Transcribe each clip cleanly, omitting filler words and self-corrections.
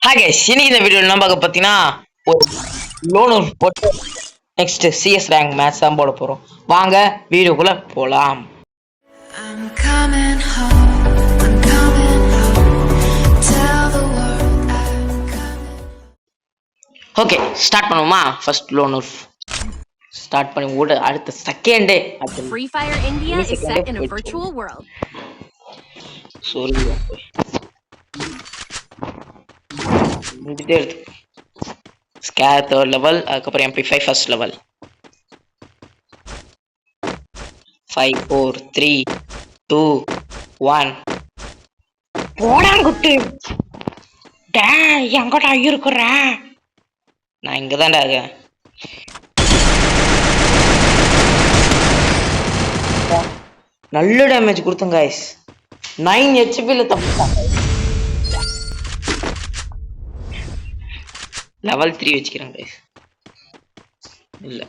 Hi guys, இன்னைக்கு இந்த வீடியோல நம்ம பார்த்தீங்கன்னா ஒரு லோன் போட்டு நெக்ஸ்ட் சிஎஸ் ரேங்க் மேட்ச் தான் போட போறோம். வாங்க வீடியோக்குள்ள போலாம். I'm coming home. I'm coming home. Tell the world I'm coming. Okay, start பண்ணுவோமா? ஃபர்ஸ்ட் லோன் ஸ்டார்ட் பண்ணி ஓட அடுத்த செகண்டே Free Fire India is set in a virtual world. சொல்லுங்க. முடிதே ஸ்கேர் தேர்ட் லெவல், அதுக்கப்புறம் MP5 ஃபர்ஸ்ட் லெவல். 5 4 3 2 1 போடாங்குட்டு. டேய், எங்கடா இருக்குற? நான் இங்க தான்டா இருக்கேன். நல்ல டேமேஜ் கொடுத்தேன் गाइस. 9 HP ல தப்பிச்சான். லெவல் 3 வச்சுக்கிறேன் गाइस. இல்ல,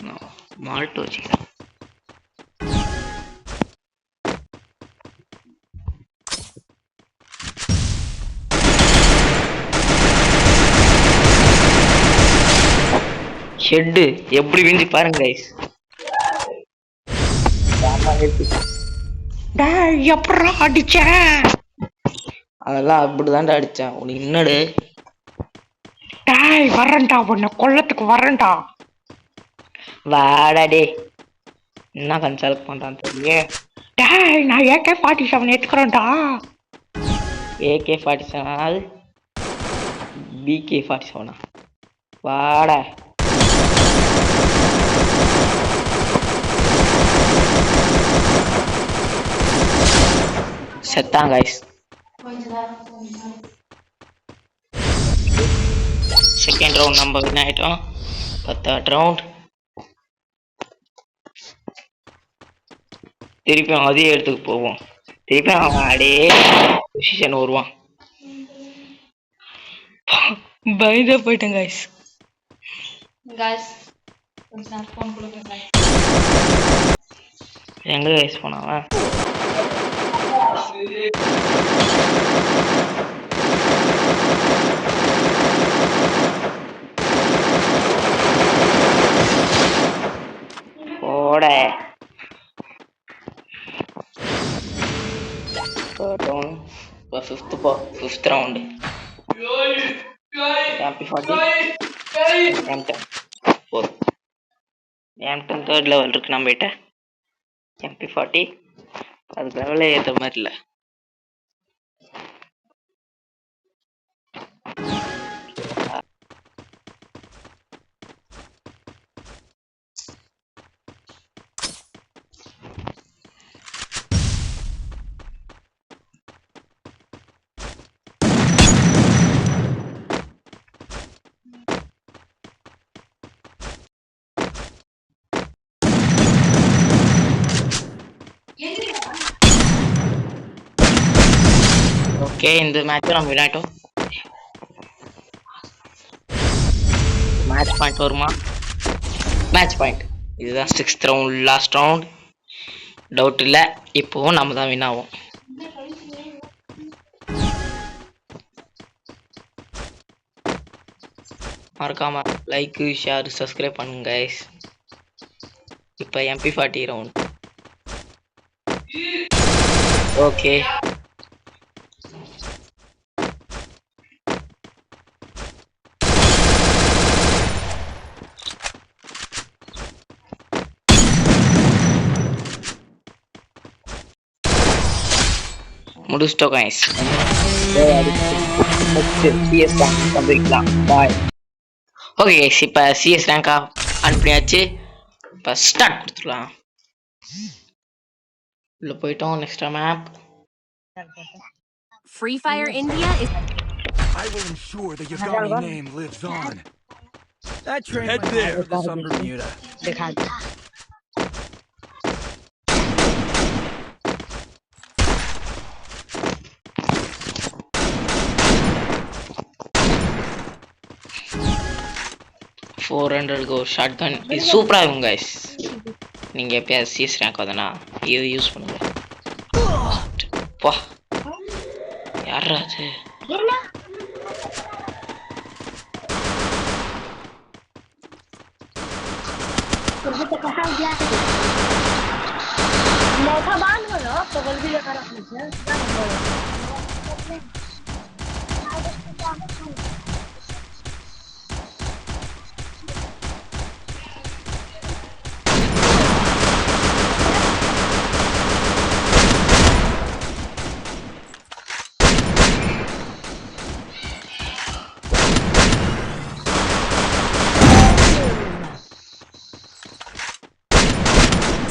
நான் மால்ட் வச்சுக்கிறேன். ஹெட் எப்படி விஞ்சி பாருங்க गाइस. டேய், எப்பறா அடிச்ச? அதெல்லாம் அப்படிதான்டா அடிச்சேன். உனக்கு என்னடு? டேய், வரேன்டா, உன்னை கொல்லத்துக்கு வரேன்டா. வாடா டே. என்ன கன்சல்ட் பண்றான்னு தெரியல. டேய், நான் AK-47 எடுத்துக்கிறேன்டா. AK-47 அது BK-47. வாடா. செத்தான் गाइस. செகண்ட் ரவுண்ட் நம்ம வின் ஆயிட்டோம். தேர்ட் ரவுண்ட் திருப்பியும் அதே இடத்துக்கு போவோம். திருப்பியும் அவன் அப்படியே பொசிஷன் வருவான். பயந்தே போயிட்டேன் गाइस. கொஞ்சம் ஃபோன் கொடுங்க. எங்க गाइस போனாவன்? ஓட fifth round. MP40 M10 4 M10 third level இருக்கு நம்ம கிட்ட. MP40 அதுக்கு லெவலே ஏற்ற மாதிரி இல்லை. ஓகே, இந்த மேட்ச் நம்ம விளையாட்டோம். மேட்ச் பாயிண்ட் வருமா? மேட்ச் பாயிண்ட் இதுதான். 6th round, last round. Doubt இல்லை, இப்போவும் நம்ம தான் வின் ஆகும். மறக்காம லைக், ஷேர், சப்ஸ்கிரைப் பண்ணுங்க गाइस. இப்போ MP40 ரவுண்ட். ஓகே, முடிச்சிட்டோம் गाइस. சிஎஸ் ரேங்க் பண்ணிக்கலாம். பாய். ஓகே गाइस, இப்போ சிஎஸ் ரேங்கா ஆன் பண்ணியாச்சு. இப்போ ஸ்டார்ட் கொடுத்துடலாம். உள்ள போய்ட்டோம். Next map. Free Fire India is. I will ensure the Yagami name lives on. That train head there for the Sun Bermuda. $400 go shotgun. இது சூப்பரா இருக்கும் गाइस. நீங்க எப்பயாவது சிஎஸ் ரேங்க் வந்தனா இது யூஸ் பண்ணுங்க. வா, யாரா அது? قربتك حاجة لو طبعا ولا قلبي لك أنا خمسة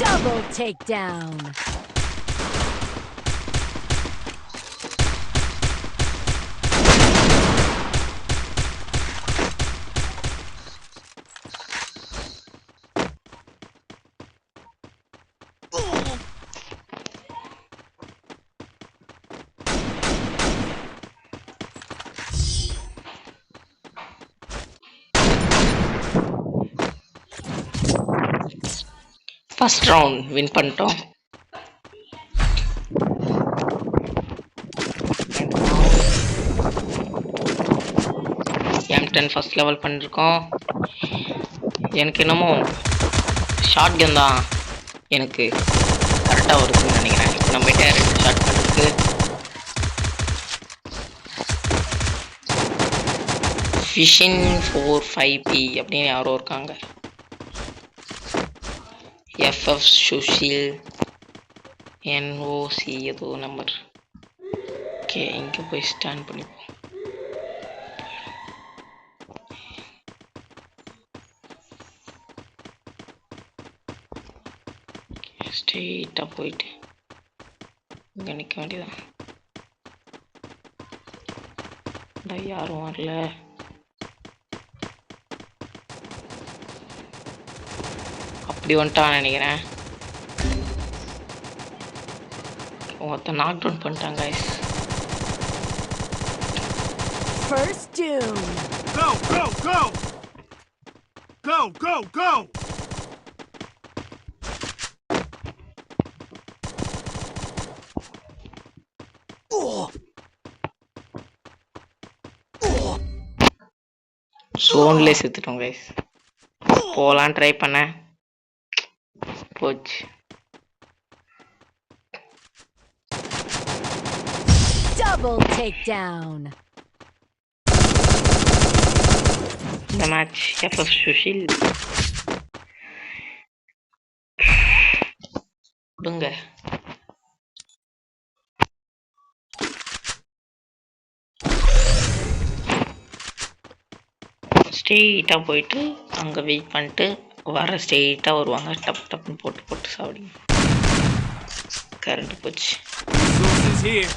Double takedown. First round win பண்ணிட்டோம். M10 ஃபர்ஸ்ட் லெவல் பண்ணிருக்கோம். எனக்கு என்னமோ ஷார்ட் கன் தான் எனக்கு கரெக்டாக வருதுன்னு நினைக்கிறேன். இப்போ நம்ம கிட்ட 2 ஷார்ட் கன் இருக்கு. ஃபிஷின் 45P அப்படின்னு யாரோ இருக்காங்க. FF சுஷில் NOC ஏதோ நம்பர். ஓகே, இங்கே போய் ஸ்டாண்ட் பண்ணிப்போம். ஸ்ட்ரெயிட்டாக போயிட்டு இங்கே நிற்க வேண்டியதான். யாரும் வரல. அப்படி வந்துட்டான்னு நினைக்கிறேன். ஒருத்தன் நாக் டவுன் பண்ணிட்டாங்க guys. First doom. Go, go, go! Go, go, go! ஜோன்லேயே செத்துட்டோம் guys. போகலான்னு ட்ரை பண்ணேன், போச்சு. Double takedown. இந்த மேட்ச் FF சுஷில் கொடுங்க. ஸ்ட்ரெயிட்டாக போயிட்டு அங்கே வெயிட் பண்ணிட்டு வர ஸ்ட்ரெயிட்டாக வருவாங்க. டப் டப்னு போட்டு போட்டு சாப்பிடுங்க. கரண்ட் போச்சு. Resources here.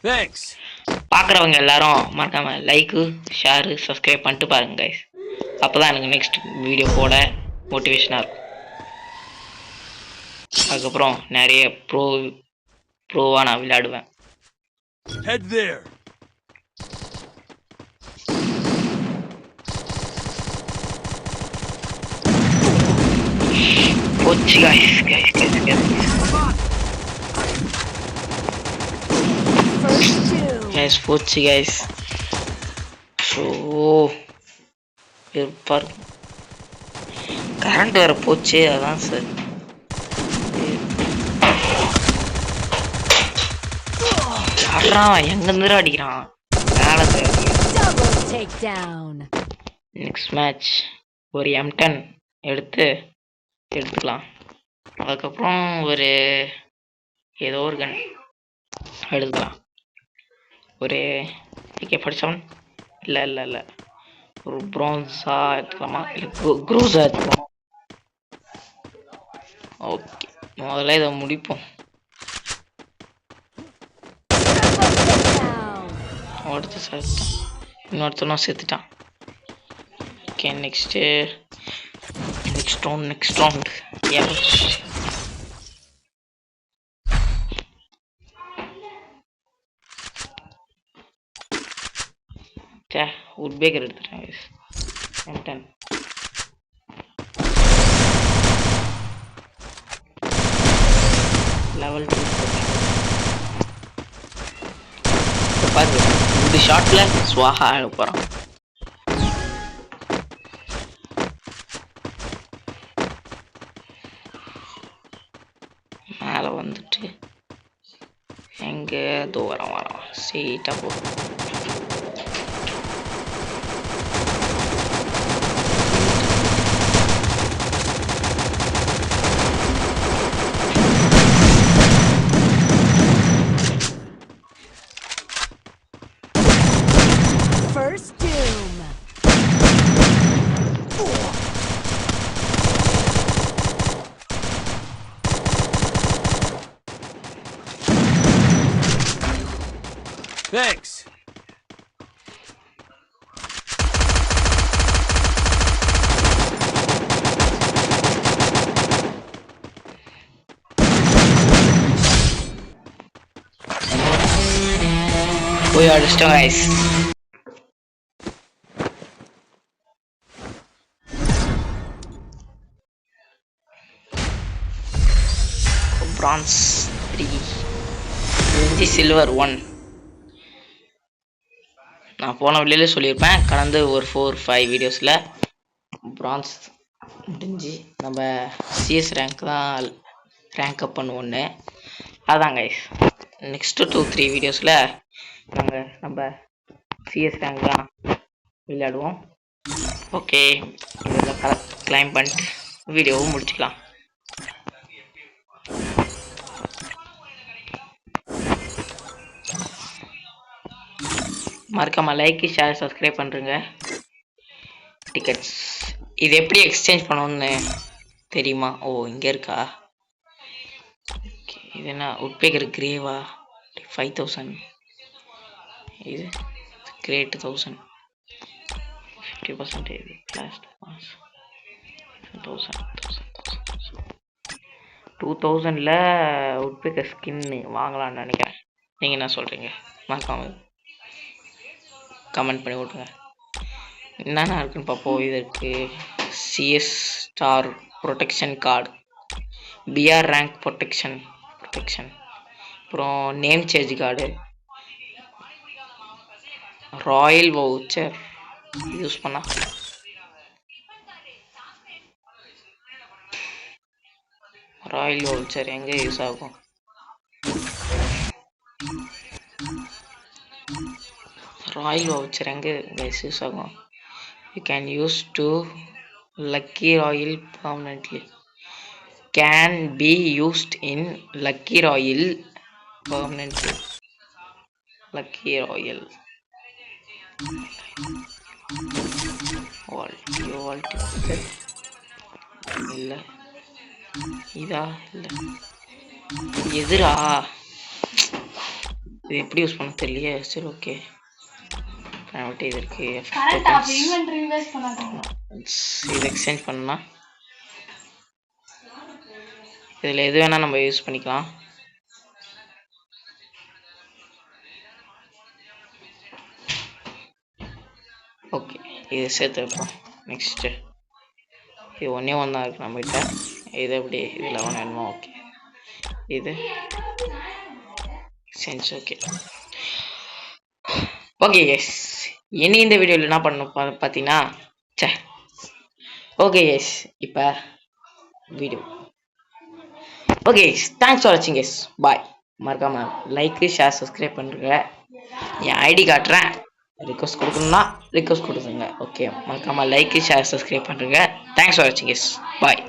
Thanks. பார்க்குறவங்க எல்லாரும் மறக்காம லைக்கு, ஷேரு, சப்ஸ்கிரைப் பண்ணிட்டு பாருங்க கைஸ். அப்போ தான் எனக்கு நெக்ஸ்ட் வீடியோ போட மோட்டிவேஷனாக இருக்கும். அதுக்கப்புறம் நிறைய ப்ரோவாக நான் விளையாடுவேன். Head there. போச்சு கைஸ். First doom. கைஸ் போச்சு கைஸ். ஸோ இருப்பார் கரண்ட் வேறு போச்சு. அதான் சார் யாரான் எங்கேருந்து அடிக்கிறான் மேலே. Double takedown. நெக்ஸ்ட் மேட்ச் ஒரு M10 எடுத்துக்கலாம். அதுக்கப்புறம் ஒரு ஏதோ ஒரு கன் எடுத்துக்கலாம். ஒரு AK-47 இல்லை ஒரு ப்ரான்ஸா எடுத்துக்கலாமா, இல்லை க்ரூஸா எடுத்துக்கலாமா? ஓகே, முதல்ல இதை முடிப்போம். ஒருத்தர் செத்துட்டான், இன்னொருத்தனும் செத்துட்டான். Okay, next round would Baker எடுத்துட்டேன் M10. லெவல் 2 பாருங்க, வுட் 10 ஷாட்ல ஸ்வாஹா ஆக போறான். மேல வந்துட்டு எங்க தூரம் வரோம் சீட்டா போ. First doom. Thanks. போய் அடிச்சிட்டோம் guys. bronze 3 silver 1. நான் போன வீடியோல சொல்லியிருப்பேன் கடந்த ஒரு 4-5 வீடியோஸில் bronze முடிஞ்சு நம்ம சிஎஸ் ரேங்க் தான் ரேங்க் அப் பண்ணுவோன்னு. அதான் கைஸ் நெக்ஸ்ட் 2-3 வீடியோஸில் நம்ம சிஎஸ் ரேங்க் தான் விளையாடுவோம். ஓகே இதில் கிளைம் பண்ணிட்டு வீடியோவும் முடிச்சுக்கலாம். மறக்காம லைக் ஷேர் சப்ஸ்கிரைப் பண்ணுறங்க. டிக்கெட்ஸ் இது எப்படி எக்ஸ்சேஞ்ச் பண்ணணும்னு தெரியுமா? ஓ இங்கே இருக்கா? ஓகே இது என்ன உட்பேக்கர் கிரேவா 5000, இது கிரேட் 1000, 50% லாஸ்ட் 2000ல உட்பேக்கர் ஸ்கின் வாங்கலாம்னு நினைக்கிறேன். நீங்கள் என்ன சொல்கிறீங்க? மறக்காம கமெண்ட் பண்ணி விட்ருங்க. என்னென்ன இருக்குன்னு பார்ப்போம். இது இருக்குது CS star protection card, BR rank protection, அப்புறம் name change card, royal voucher use பண்ணா ராயல் வவுச்சர் எங்கே யூஸ் ஆகும்? ராயல் வவுச்சர் எங்கே யூஸ் ஆகும்? You can use to lucky royal permanently. Can be used in Lucky Royal permanently. Lucky Royal vault இல்ல இதா இல்ல எதுரா இது எப்படி யூஸ் பண்ண தெரியலையே. சரி ஓகே இது இருக்கு இது எக்ஸ்சேஞ்ச் பண்ணா இதில் எது வேணால் நம்ம யூஸ் பண்ணிக்கலாம். ஓகே இது சேர்த்து வைப்போம். நெக்ஸ்ட்டு இது ஒன்றே தான் இருக்குது நம்மகிட்ட. இது எப்படி இதில் ஒன்று வேணுமோ? ஓகே இது எக்ஸ்சேஞ்ச். ஓகே எஸ் இனி இந்த வீடியோவில் என்ன பண்ணணும் பார்த்தீங்கன்னா ஓகே எஸ் இப்போ வீடியோ ஓகே தேங்க்ஸ் ஃபார் வாட்சிங் எஸ் பாய். மறக்காம லைக் ஷேர் சப்ஸ்கிரைப் பண்ணுங்க. என் ஐடி காட்டுறேன், ரிக்வஸ்ட் கொடுக்கணும்னா ரிக்வஸ்ட் கொடுத்துங்க. ஓகே மறக்காம லைக் ஷேர் சப்ஸ்கிரைப் பண்ணுங்க. தேங்க்ஸ் ஃபார் வாட்சிங் எஸ் பாய்.